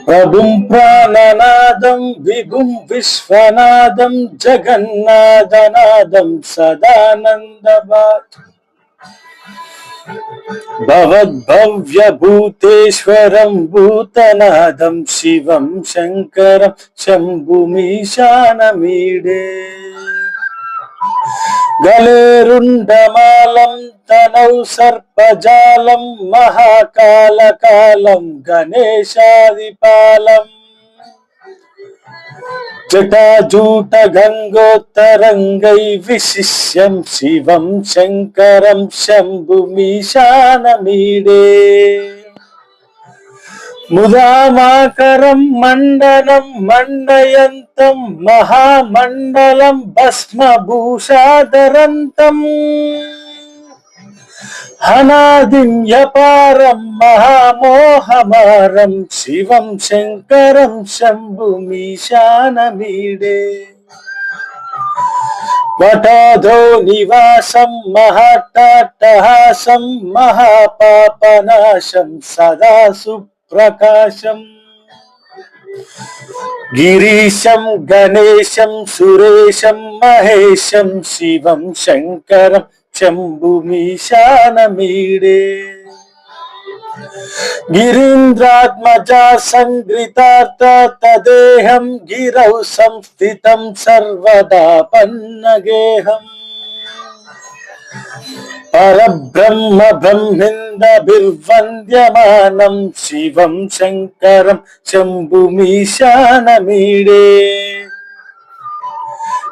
ప్రభుం ప్రాణనాదం విభుం విశ్వనాదం జగన్నాథనాదం సదానందబాత్ భవద్భవ్యభూతేశ్వరం భూతనాదం శివం శంకరం శంభుమీశానమీడే గలేరుండమాలం తనౌ సర్పజాలం మహాకాలకాలం గణేశాదిపాలం జటాజూట గంగోత్తరంగై విశిష్యం శివం శంకరం శంభుమీశానమీడే ముదామాకరం మండలం మండయంతం మహామండలం భస్మభూషాధరంతం అనాదిం యపారం మహామోహమారం శివం శంకరం శంభుమీశానమీడే వటాధో నివాసం మహాటాటహాసం మహాపాపనాశం సదా సుప్రకాశం గిరీశం గణేశం సురేశం మహేశం శివం శంకరం శంభుమీశానమీడే గిరీంద్రాత్మజా సంగృతార్థ తదేహం గిరౌ సంస్థితం సర్వదా పన్నగేహం పరబ్రహ్మ బ్రహ్మింద్రభిర్వంద్యమానం శివం శంకరం శంభుమీశానమీడే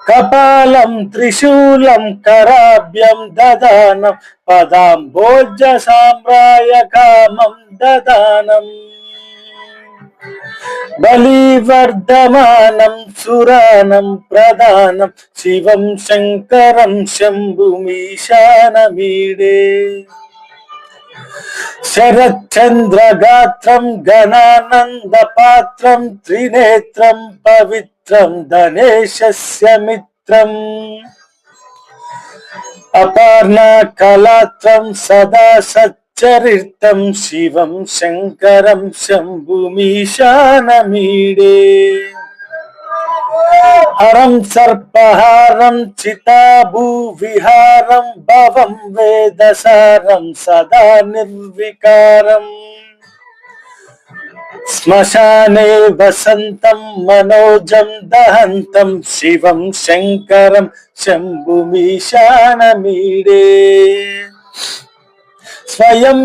కపాలం త్రిశూలం కరాభ్యం దదానం పదాంబోజ సామ్రాయ కామం దదానం బలివర్ధమానం సురానం ప్రధానం శివం శంకరం శంభుమీశానమీడే శరచంద్రగాత్రం గణానంద పాత్రం త్రినేత్రం పవిత్రం ధనేశస్య మిత్రం అపర్ణ కళాత్రం సదా సచ్చరితం శివం శంకరం శంభుమీశానమీడే హరం సర్పహారం చితాభూ విహారం భవం వేదసారం సదా నిర్వికారం శ్మశానే వసంతం మనోజం దహంతం శివం శంకరం శంభుమీశానమీడే స్వయం